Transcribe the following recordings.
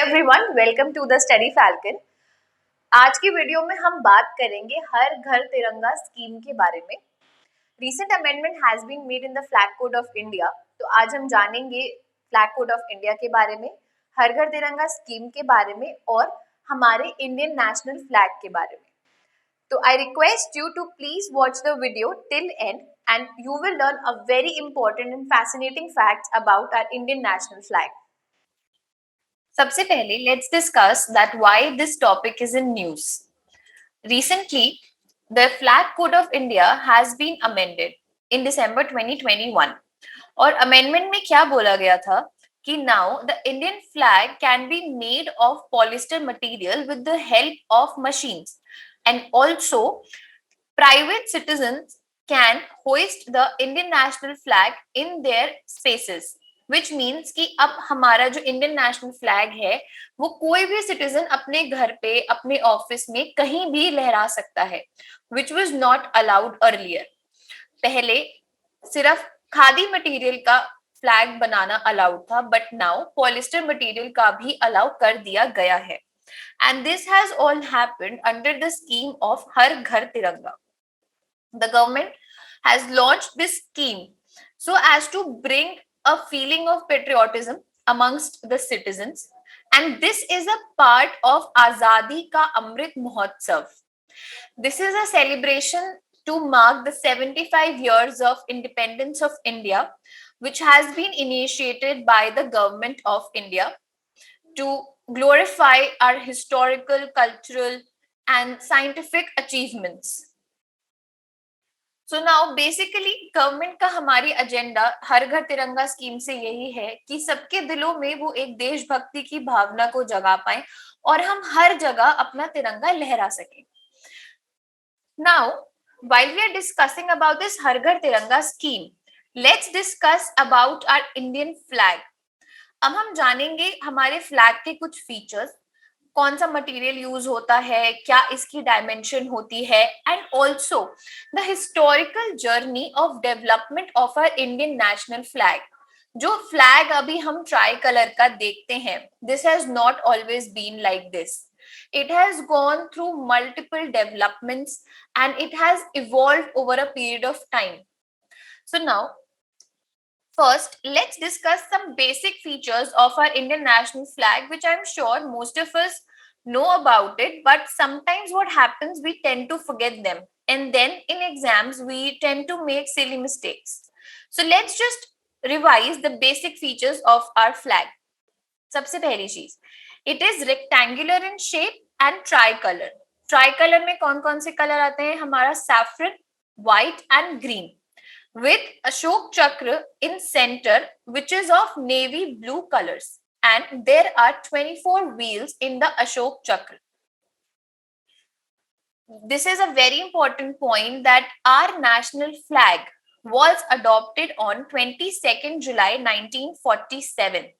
Everyone, welcome to the study falcon. आज की video में हम बात करेंगे हर घर तिरंगा स्कीम के बारे में। Recent amendment has been made in the flag code of India. तो आज हम जानेंगे फ्लैग कोड ऑफ इंडिया के बारे में, हर घर तिरंगा स्कीम के बारे में और हमारे इंडियन नेशनल फ्लैग के बारे में। तो I request you to please watch the video till end and you will learn a very important and fascinating facts about our Indian national flag. सबसे पहले let's discuss that why this topic is in news. Recently, the Flag Code of India has been amended in December 2021. और amendment में क्या बोला गया था कि now the Indian flag can be made of polyester material with the help of machines, and also private citizens can hoist the Indian national flag in their spaces, which means कि अब हमारा जो इंडियन नेशनल फ्लैग है वो कोई भी citizen अपने घर पे, अपने ऑफिस में कहीं भी लहरा सकता है, which was not allowed earlier. पहले सिर्फ खादी मटेरियल का फ्लैग बनाना अलाउड था, बट नाउ पॉलिस्टर मटेरियल का भी अलाउ कर दिया गया है. And this has all happened under the scheme of हर घर तिरंगा. The government has launched this scheme so as to bring a feeling of patriotism amongst the citizens, and this is a part of Azadi Ka Amrit Mahotsav. This is a celebration to mark the 75 years of independence of India, which has been initiated by the government of India to glorify our historical, cultural and scientific achievements. So now basically government का हमारी agenda हर Ghar Tiranga scheme से यही है कि सबके दिलों में वो एक देशभक्ति की भावना को जगा पाए और हम हर जगह अपना तिरंगा लहरा सकें. Now while we are discussing about this Har Ghar Tiranga scheme, let's discuss about our Indian flag. अब हम जानेंगे हमारे फ्लैग के कुछ फीचर्स, कौन सा मटेरियल यूज होता है, क्या इसकी डायमेंशन होती है, and also the historical journey of development of our Indian national flag. जो फ्लैग अभी हम ट्राई कलर का देखते हैं, this has not always been like this. It has gone through multiple developments and it has evolved over a period of time. So now, first, let's discuss some basic features of our Indian national flag, which I'm sure most of us know about it, but sometimes what happens, we tend to forget them, and then in exams we tend to make silly mistakes. So let's just revise the basic features of our flag. सबसे पहली चीज, it is rectangular in shape and tricolor. Tricolor में कौन कौन से colour आते हैं? हमारा saffron, white and green, with Ashok Chakra in center, which is of navy blue colors, and there are 24 wheels in the Ashok Chakra. This is a very important point that our national flag was adopted on 22nd July 1947.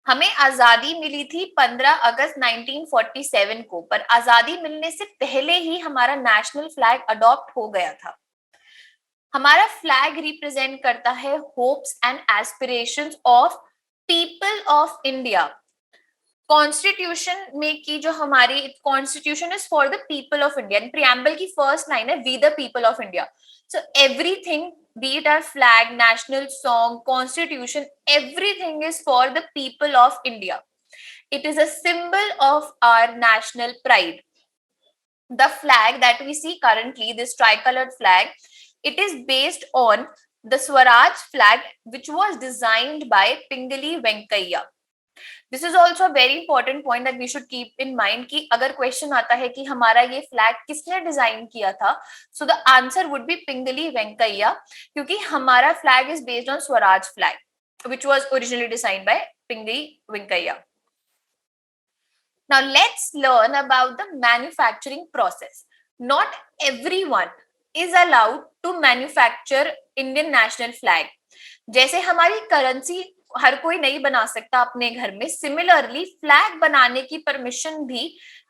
हमें आजादी मिली थी 15 अगस्त 1947 को, पर आजादी मिलने से पहले ही हमारा नेशनल फ्लैग अडॉप्ट हो गया था. हमारा फ्लैग रिप्रेजेंट करता है hopes and aspirations of people of India. Constitution में की जो हमारी constitution is for the people of India, and preamble की फर्स्ट लाइन है we the people of India. So everything, be it our flag, national song, constitution, everything is for the people of India. It is a symbol of our national pride. The flag that we see currently, this tricolored flag, it is based on the Swaraj flag, which was designed by Pingali Venkaiah. This is also a very important point that we should keep in mind कि अगर question आता है कि हमारा ये flag किसने design किया था, so the answer would be पिंगली वेंकैया, क्योंकि हमारा flag is based on Swaraj flag, which was originally designed by Pingali Venkaiah. Now let's learn about the manufacturing process. Not everyone is allowed to manufacture Indian national flag. जैसे हमारी currency हर कोई नहीं बना सकता अपने घर में, सिमिलरली फ्लैग बनाने की परमिशन भी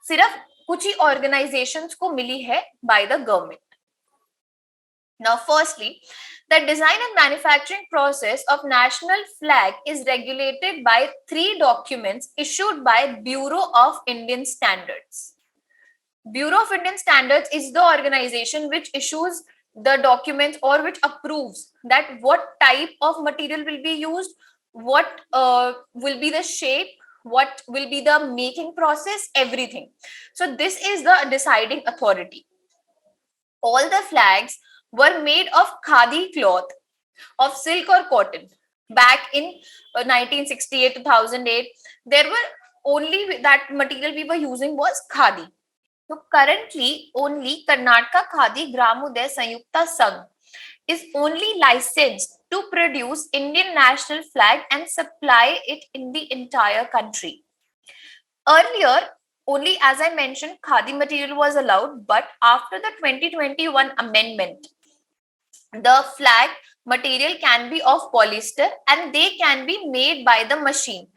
सिर्फ कुछ ही ऑर्गेनाइजेशंस को मिली है by the government. Now, firstly, the design and manufacturing process of national flag is regulated by three documents issued by Bureau of Indian Standards. Bureau of Indian Standards is the organization which issues the documents or which approves that what type of material will be used, what will be the shape, what will be the making process, everything. So this is the deciding authority. All the flags were made of khadi cloth, of silk or cotton. Back in 1968 2008, there were only that material we were using was khadi. So currently, only Karnataka Khadi Gramodaya Sanyukta Sangh is only licensed to produce Indian national flag and supply it in the entire country. Earlier, only as I mentioned, khadi material was allowed, but after the 2021 amendment, the flag material can be of polyester and they can be made by the machine.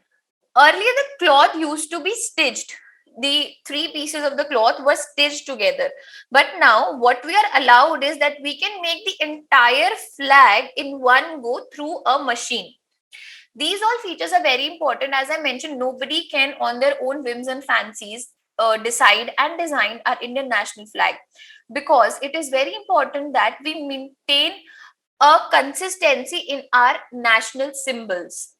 Earlier, the cloth used to be stitched. The three pieces of the cloth were stitched together. But now, what we are allowed is that we can make the entire flag in one go through a machine. These all features are very important. As I mentioned, nobody can, on their own whims and fancies, decide and design our Indian national flag, because it is very important that we maintain a consistency in our national symbols.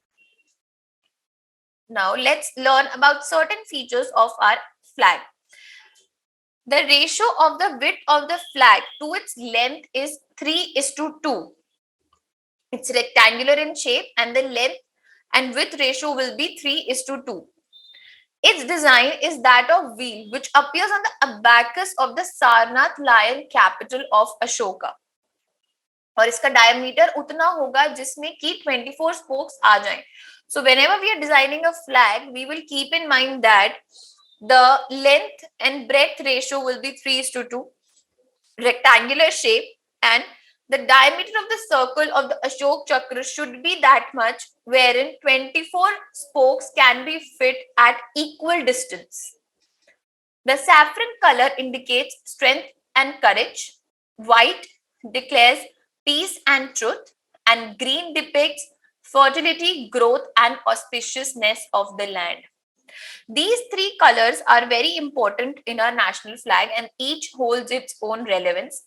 Now, let's learn about certain features of our flag. The ratio of the width of the flag to its length is 3:2. It's rectangular in shape and the length and width ratio will be 3:2. Its design is that of wheel, which appears on the abacus of the Sarnath lion capital of Ashoka. और इसका diameter उतना होगा जिसमें कि 24 spokes आ जाएं. So whenever we are designing a flag, we will keep in mind that the length and breadth ratio will be 3:2, rectangular shape, and the diameter of the circle of the Ashok Chakra should be that much, wherein 24 spokes can be fit at equal distance. The saffron color indicates strength and courage. White declares peace and truth, and green depicts fertility, growth, and auspiciousness of the land. These three colors are very important in our national flag, and each holds its own relevance.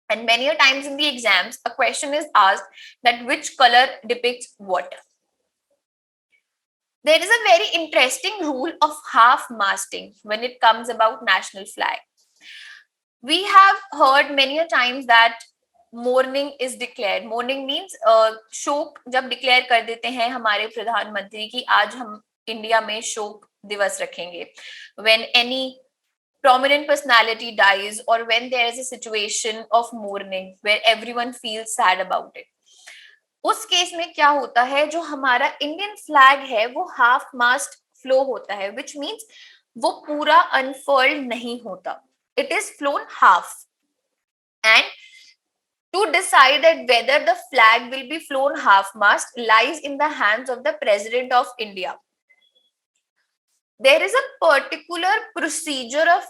And many a times in the exams, a question is asked that which color depicts what. There is a very interesting rule of half-masting when it comes about national flag. We have heard many a times that mourning is declared. Mourning means शोक जब declare कर देते हैं हमारे प्रधानमंत्री कि आज हम इंडिया में शोक दिवस रखेंगे. When any prominent personality dies or when there is a situation of mourning where everyone feels sad about it. उस केस में क्या होता है, जो हमारा इंडियन फ्लैग है वो हाफ मास्ट फ्लो होता है, which means वो पूरा अनफर्ल्ड नहीं होता. It is flown half. And to decide that whether the flag will be flown half mast lies in the hands of the President of India. There is a particular procedure of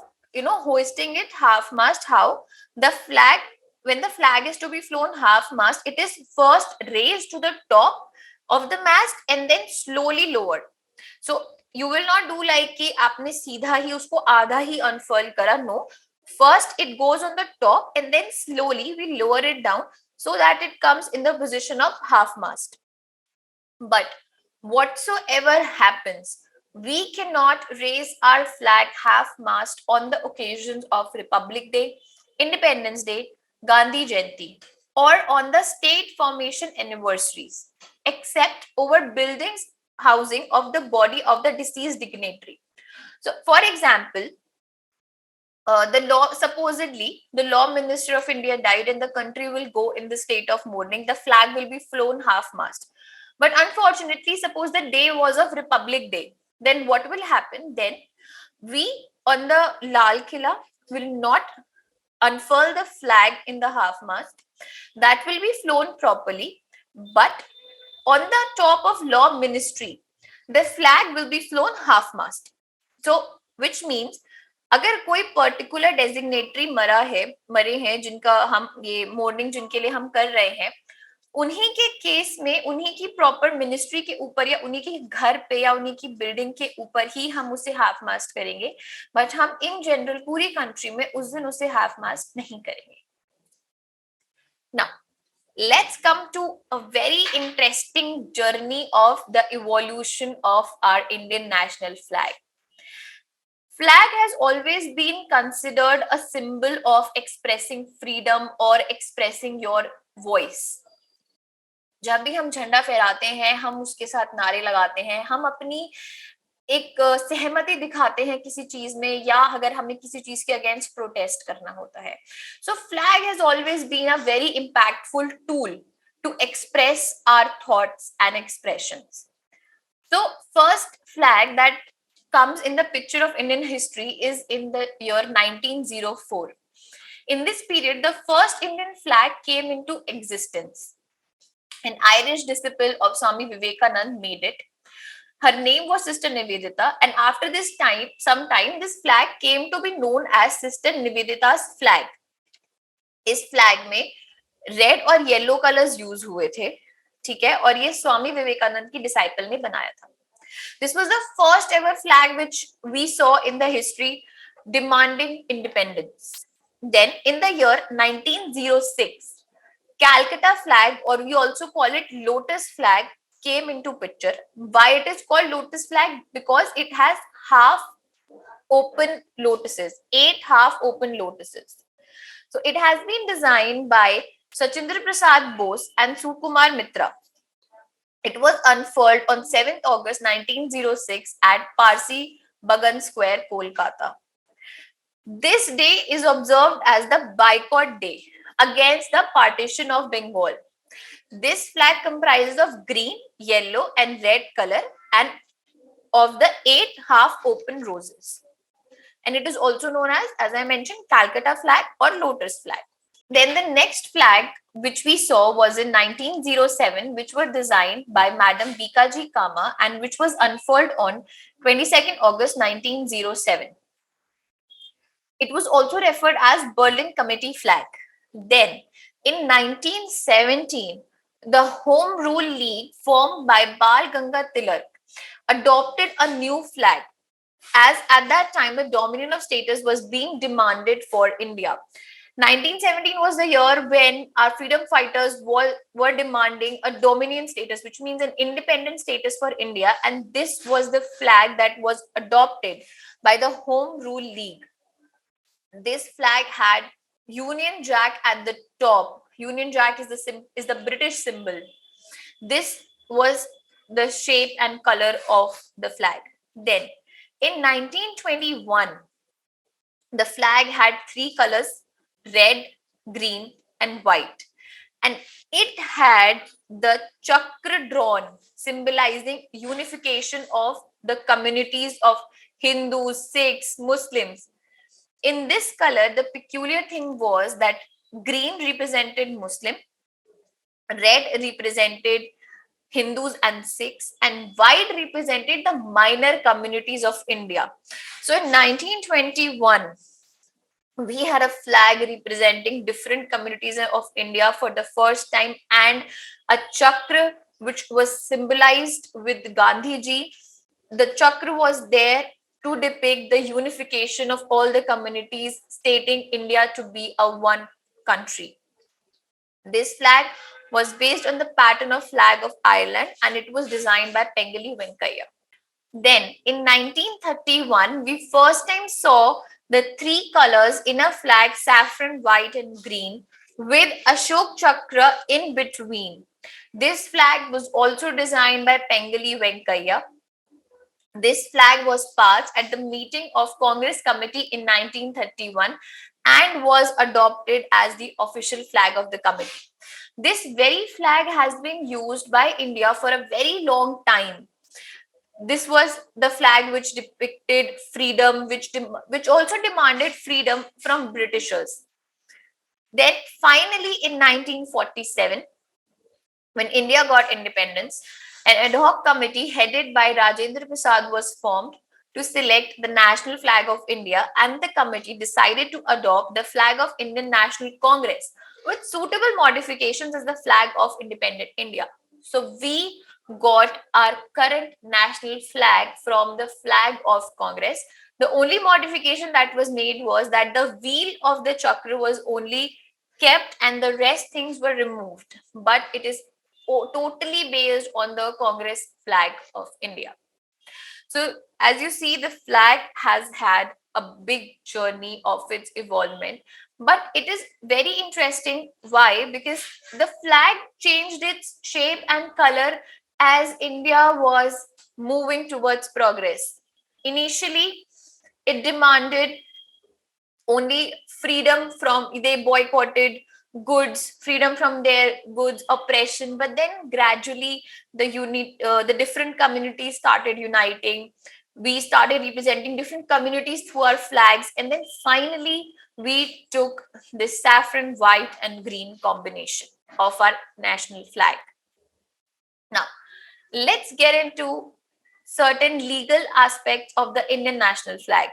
hoisting it half mast. How the flag, when the flag is to be flown half mast, it is first raised to the top of the mast and then slowly lowered. So you will not do like कि आपने सीधा ही उसको आधा ही unfurl करा. No, first it goes on the top and then slowly we lower it down so that it comes in the position of half mast. But whatsoever happens, we cannot raise our flag half mast on the occasions of Republic Day, Independence Day, Gandhi Jayanti, or on the state formation anniversaries, except over buildings housing of the body of the deceased dignitary. So, for example, supposedly the law minister of India died and the country will go in the state of mourning. The flag will be flown half mast. But unfortunately, suppose the day was of Republic Day, then what will happen? Then we on the Lal Killa will not unfurl the flag in the half mast. That will be flown properly. But on the top of law ministry, the flag will be flown half mast. So, which means अगर कोई particular डेजिग्नेटरी मरे हैं जिनका हम ये morning जिनके लिए हम कर रहे हैं, उन्हीं के केस में उन्हीं की प्रॉपर मिनिस्ट्री के ऊपर या उन्हीं के घर पे या उन्हीं की बिल्डिंग के ऊपर ही हम उसे हाफ मास्ट करेंगे, बट हम इन जनरल पूरी कंट्री में उस दिन उसे हाफ मास्ट नहीं करेंगे। Now let's come to a very interesting journey of the evolution of our Indian national flag. Flag has always been considered a symbol of expressing freedom or expressing your voice. जब भी हम झंडा फहराते हैं, हम उसके साथ नारे लगाते हैं, हम अपनी एक सहमति दिखाते हैं किसी चीज में, या अगर हमें किसी चीज के अगेंस्ट प्रोटेस्ट करना होता है. So flag has always been a very impactful tool to express our thoughts and expressions. So first flag that comes in the picture of Indian history is in the year 1904. In this period, the first Indian flag came into existence. An Irish disciple of Swami Vivekananda made it. Her name was Sister Nivedita, and after this time, sometime this flag came to be known as Sister Nivedita's flag. इस flag में red और yellow colours use हुए थे, ठीक है, और ये स्वामी विवेकानंद की डिसाइपल ने बनाया था. This was the first ever flag which we saw in the history demanding independence. Then in the year 1906, Calcutta flag, or we also call it lotus flag, came into picture. Why it is called lotus flag? Because it has half open lotuses, 8 half open lotuses. So it has been designed by Sachindra Prasad Bose and Sukumar Mitra. It was unfurled on 7th August 1906 at Parsi Bagan Square, Kolkata. This day is observed as the boycott day against the partition of Bengal. This flag comprises of green, yellow and red color and of the 8 half open roses. And it is also known as I mentioned, Calcutta flag or lotus flag. Then the next flag which we saw was in 1907, which were designed by Madam Bikaji Kama and which was unfurled on 22nd August 1907. It was also referred as Berlin Committee flag. Then in 1917, the Home Rule League formed by Bal Ganga Tilak adopted a new flag, as at that time the dominion of status was being demanded for India. 1917 was the year when our freedom fighters were demanding a dominion status, which means an independent status for India, and this was the flag that was adopted by the Home Rule League. This flag had Union Jack at the top. Union Jack is the British symbol. This was the shape and color of the flag. Then in 1921, the flag had 3 colors: red, green and white, and it had the chakra drawn, symbolizing unification of the communities of Hindus, Sikhs, Muslims. In this color, the peculiar thing was that green represented Muslim, red represented Hindus and Sikhs, and white represented the minor communities of India. So in 1921, we had a flag representing different communities of India for the first time, and a chakra which was symbolized with Gandhi ji. The chakra was there to depict the unification of all the communities, stating India to be a one country. This flag was based on the pattern of flag of Ireland, and it was designed by Pengali Venkaiah. Then in 1931, we first time saw the 3 colors in a flag: saffron, white and green, with Ashok Chakra in between. This flag was also designed by Pengali Venkaiah. This flag was passed at the meeting of Congress Committee in 1931 and was adopted as the official flag of the committee. This very flag has been used by India for a very long time. This was the flag which depicted freedom, which also demanded freedom from Britishers. Then finally in 1947, when India got independence, an ad hoc committee headed by Rajendra Prasad was formed to select the national flag of India, and the committee decided to adopt the flag of Indian National Congress with suitable modifications as the flag of independent India. So we got our current national flag from the flag of Congress. The only modification that was made was that the wheel of the chakra was only kept and the rest things were removed, but it is totally based on the Congress flag of India. So, as you see, the flag has had a big journey of its evolvement, but it is very interesting. Why? Because the flag changed its shape and color as India was moving towards progress. Initially, it demanded only freedom from, they boycotted goods, freedom from their goods, oppression, but then gradually the different communities started uniting. We started representing different communities through our flags, and then finally we took this saffron white and green combination of our national flag. Now let's get into certain legal aspects of the Indian national flag.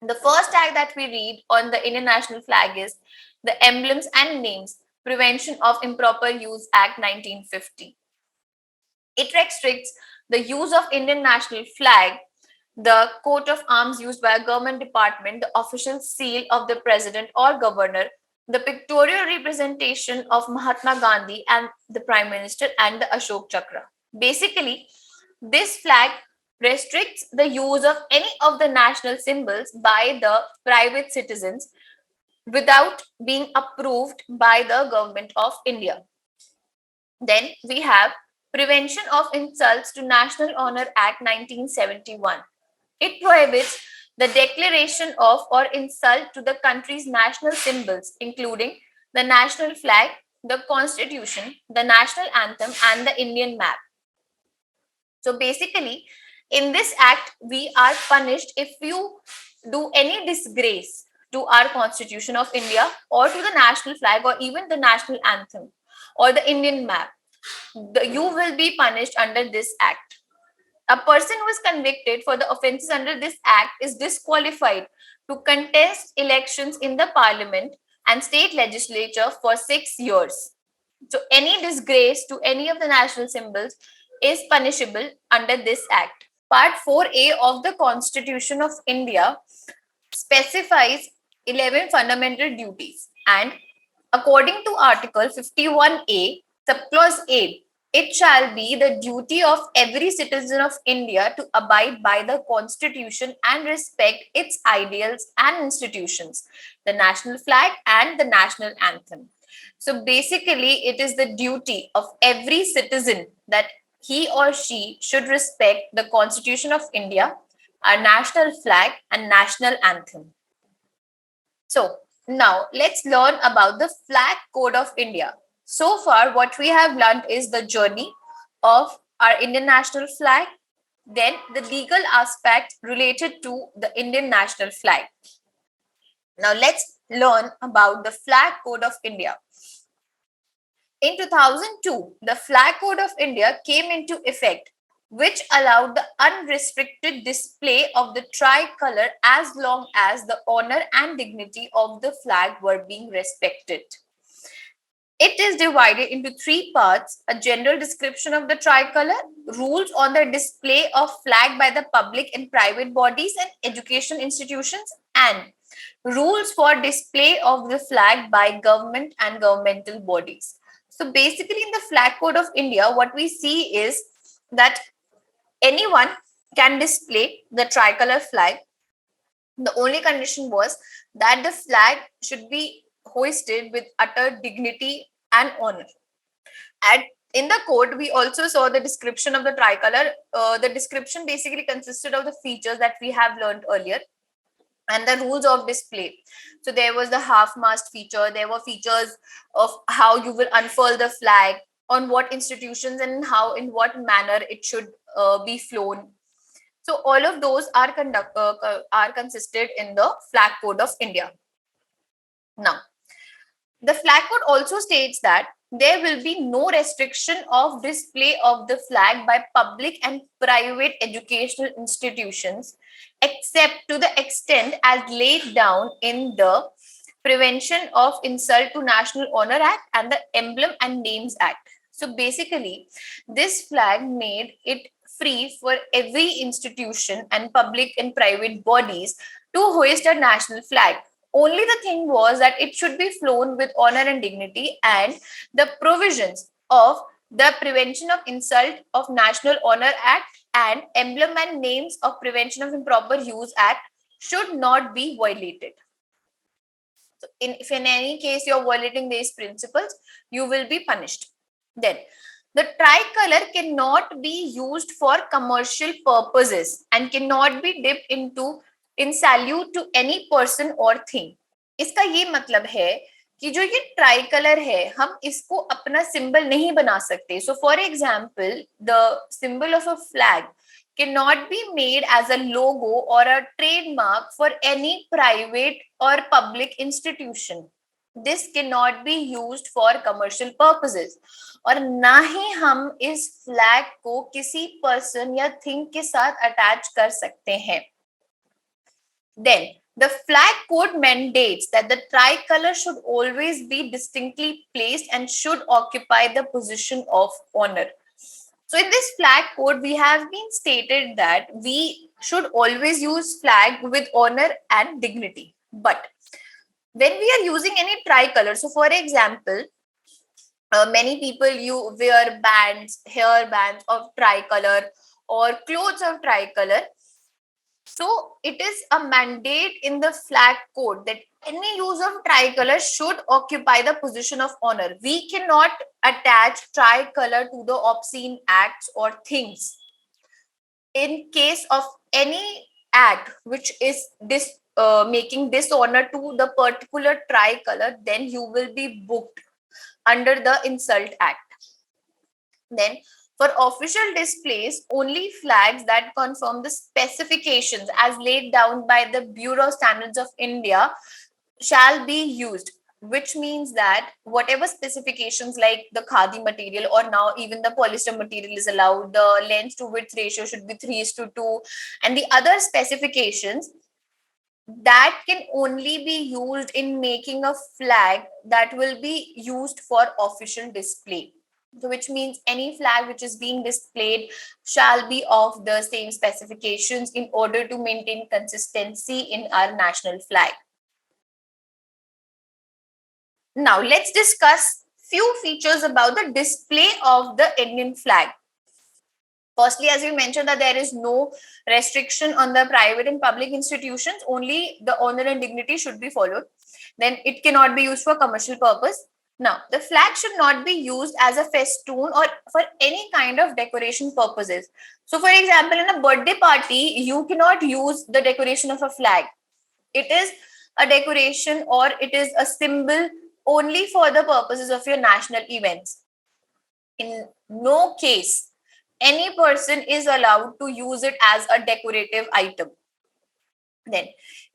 The first act that we read on the Indian national flag is the Emblems and Names Prevention of Improper Use Act 1950. It restricts the use of Indian national flag, the coat of arms used by a government department, the official seal of the president or governor, the pictorial representation of Mahatma Gandhi and the prime minister, and the Ashok Chakra. Basically, this flag restricts the use of any of the national symbols by the private citizens without being approved by the government of India. Then we have Prevention of Insults to National Honor Act 1971. It prohibits the declaration of or insult to the country's national symbols, including the national flag, the constitution, the national anthem, and the Indian map. So basically, in this act, we are punished if you do any disgrace to our Constitution of India or to the national flag or even the national anthem or the Indian map. You will be punished under this act. A person who is convicted for the offences under this act is disqualified to contest elections in the parliament and state legislature for 6 years. So, any disgrace to any of the national symbols is punishable under this act. Part 4A of the Constitution of India specifies 11 fundamental duties, and according to Article 51A, subclause A, it shall be the duty of every citizen of India to abide by the Constitution and respect its ideals and institutions, the national flag and the national anthem. So basically, it is the duty of every citizen that he or she should respect the Constitution of India, our national flag, and national anthem. So now let's learn about the Flag Code of India. So far, what we have learned is the journey of our Indian national flag, then the legal aspect related to the Indian national flag. Now let's learn about the Flag Code of India. In 2002, the Flag Code of India came into effect, which allowed the unrestricted display of the tricolor as long as the honor and dignity of the flag were being respected. It is divided into 3 parts: a general description of the tricolor, rules on the display of flag by the public and private bodies and education institutions, and rules for display of the flag by government and governmental bodies. So basically, in the Flag Code of India, what we see is that anyone can display the tricolor flag. The only condition was that the flag should be hoisted with utter dignity and honor. And in the code, we also saw the description of the tricolor. The description basically consisted of the features that we have learned earlier and the rules of display. So there was the half-mast feature. There were features of how you will unfurl the flag, on what institutions and how, in what manner it should be flown. So all of those are consisted in the Flag Code of India. Now, the Flag Code also states that there will be no restriction of display of the flag by public and private educational institutions, except to the extent as laid down in the Prevention of Insult to National Honor Act and the Emblem and Names Act. So basically, this flag made it free for every institution and public and private bodies to hoist a national flag. Only the thing was that it should be flown with honor and dignity, and the provisions of the Prevention of Insult of National Honor Act and Emblem and Names of Prevention of Improper Use Act should not be violated. So if in any case you're violating these principles, you will be punished. Then the tricolor cannot be used for commercial purposes and cannot be dipped into in salute to any person or thing. इसका ये मतलब है कि जो ये try colour है हम इसको अपना सिंबल नहीं बना सकते. So for example the symbol of a flag cannot be made as a logo or a trademark for any private or public institution. This cannot be used for commercial purposes. और ना ही हम इस flag को किसी person या thing के साथ attach कर सकते हैं. Then the flag code mandates that the tricolor should always be distinctly placed and should occupy the position of honor. So in this flag code, we have been stated that we should always use flag with honor and dignity. But when we are using any tricolor, so for example, many people you wear bands, hair bands of tricolor or clothes of tricolor. So it is a mandate in the flag code that any use of tricolor should occupy the position of honor. We cannot attach tricolor to the obscene acts or things. In case of any act which is making dishonor to the particular tricolor, then you will be booked under the Insult Act. Then for official displays, only flags that confirm the specifications as laid down by the Bureau of Standards of India shall be used, which means that whatever specifications like the khadi material or now even the polyester material is allowed, the length to width ratio should be 3:2, and the other specifications that can only be used in making a flag that will be used for official display. So which means any flag which is being displayed shall be of the same specifications in order to maintain consistency in our national flag. Now let's discuss few features about the display of the Indian flag. Firstly, as we mentioned that there is no restriction on the private and public institutions, only the honor and dignity should be followed. Then it cannot be used for commercial purpose. Now, the flag should not be used as a festoon or for any kind of decoration purposes. So, for example, in a birthday party, you cannot use the decoration of a flag. It is a decoration or it is a symbol only for the purposes of your national events. In no case, any person is allowed to use it as a decorative item. Then,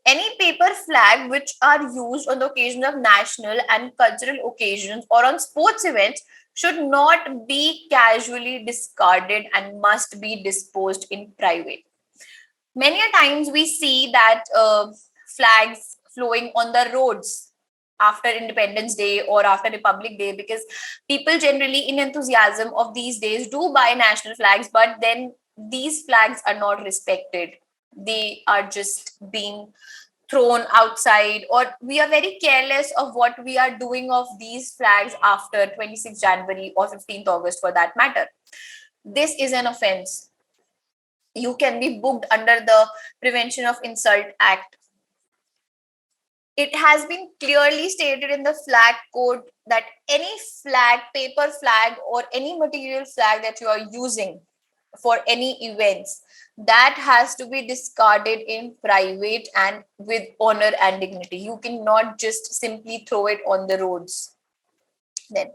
any paper flag which are used on the occasion of national and cultural occasions or on sports events should not be casually discarded and must be disposed in private. Many a times we see that flags flowing on the roads after Independence Day or after Republic Day, because people generally in enthusiasm of these days do buy national flags, but then these flags are not respected. They are just being thrown outside, or we are very careless of what we are doing of these flags after 26th January or 15th August for that matter. This is an offense. You can be booked under the Prevention of Insult Act. It has been clearly stated in the flag code that any flag, paper flag, or any material flag that you are using for any events, that has to be discarded in private and with honor and dignity. You cannot just simply throw it on the roads. Then,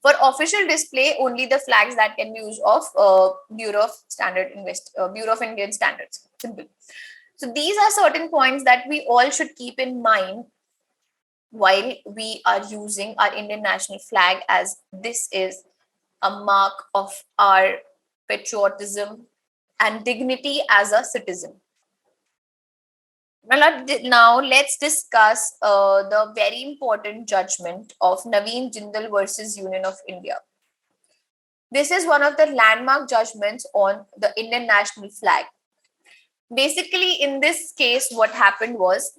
for official display, only the flags that can be used of Bureau of Indian Standards. Simple. So these are certain points that we all should keep in mind while we are using our Indian national flag, as this is a mark of our patriotism and dignity as a citizen. Now let's discuss the very important judgment of Naveen Jindal versus Union of India. This is one of the landmark judgments on the Indian national flag. Basically, in this case, what happened was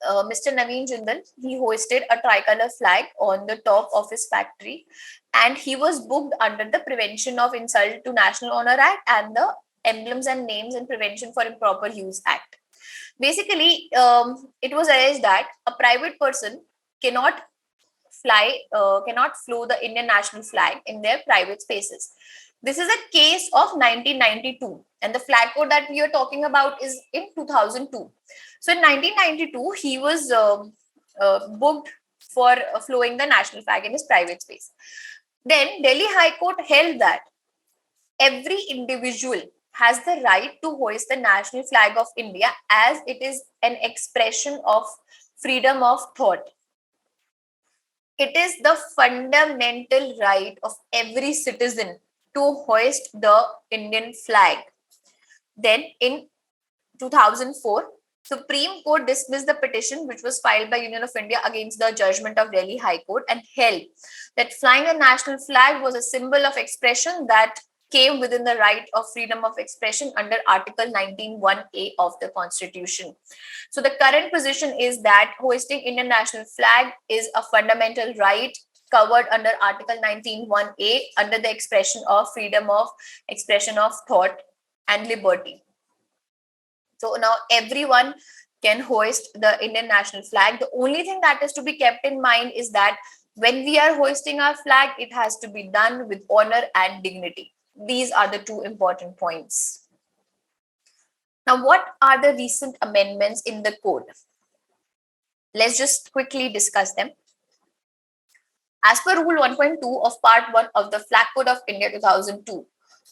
Mr. Naveen Jindal, he hoisted a tricolor flag on the top of his factory, and he was booked under the Prevention of Insult to National Honor Act and the Emblems and Names and Prevention for Improper Use Act. Basically, it was alleged that a private person cannot cannot fly the Indian national flag in their private spaces. This is a case of 1992, and the flag code that we are talking about is in 2002. So in 1992, he was booked for flying the national flag in his private space. Then Delhi High Court held that every individual has the right to hoist the national flag of India, as it is an expression of freedom of thought. It is the fundamental right of every citizen to hoist the Indian flag. Then in 2004, Supreme Court dismissed the petition which was filed by Union of India against the judgment of Delhi High Court and held that flying a national flag was a symbol of expression that came within the right of freedom of expression under Article 19(1)(a) of the Constitution. So the current position is that hoisting Indian national flag is a fundamental right covered under Article 19(1)(a) under the expression of freedom of expression of thought and liberty. So now everyone can hoist the Indian national flag. The only thing that is to be kept in mind is that when we are hoisting our flag, it has to be done with honor and dignity. These are the two important points. Now, what are the recent amendments in the code? Let's just quickly discuss them. As per Rule 1.2 of Part 1 of the Flag Code of India 2002,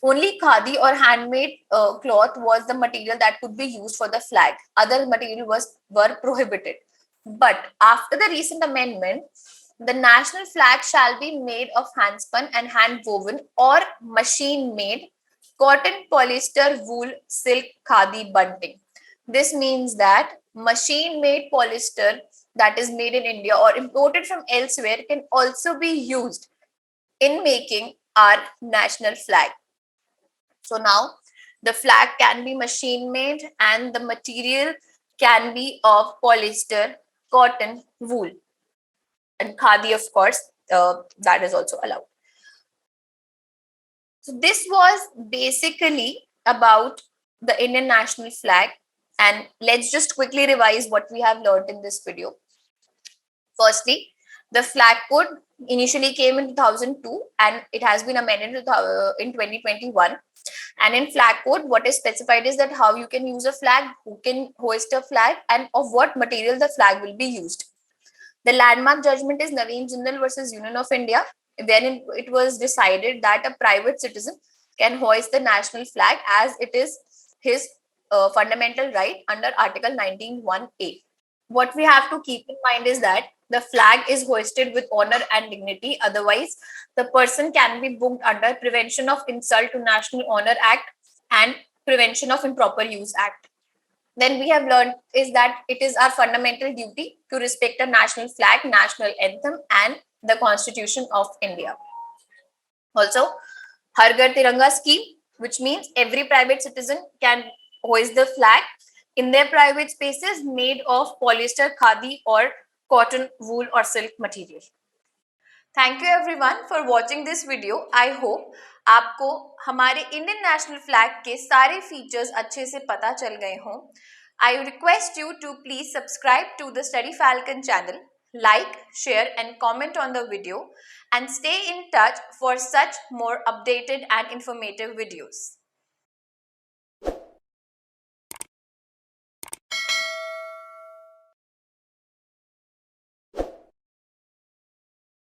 only khadi or handmade cloth was the material that could be used for the flag. Other material were prohibited. But after the recent amendment, the national flag shall be made of handspun and hand woven or machine made cotton, polyester, wool, silk, khadi, bunting. This means that machine made polyester that is made in India or imported from elsewhere can also be used in making our national flag. So now the flag can be machine made and the material can be of polyester, cotton, wool, and khadi, of course, that is also allowed. So this was basically about the Indian national flag, and let's just quickly revise what we have learned in this video. Firstly, the flag code initially came in 2002 and it has been amended in 2021. And in flag code, what is specified is that how you can use a flag, who can hoist a flag, and of what material the flag will be used. The landmark judgment is Naveen Jindal versus Union of India, wherein it was decided that a private citizen can hoist the national flag as it is his fundamental right under Article 19(1)(a). What we have to keep in mind is that the flag is hoisted with honor and dignity. Otherwise, the person can be booked under Prevention of Insult to National Honor Act and Prevention of Improper Use Act. Then we have learned is that it is our fundamental duty to respect a national flag, national anthem, and the Constitution of India. Also, Har Ghar Tiranga scheme, which means every private citizen can hoist the flag in their private spaces made of polyester, khadi, or cotton, wool, or silk material. Thank you everyone for watching this video. I hope आपको हमारे Indian national flag के सारे features अच्छे से पता चल गए हों. I request you to please subscribe to the Study Falcon channel, like, share and comment on the video, and stay in touch for such more updated and informative videos.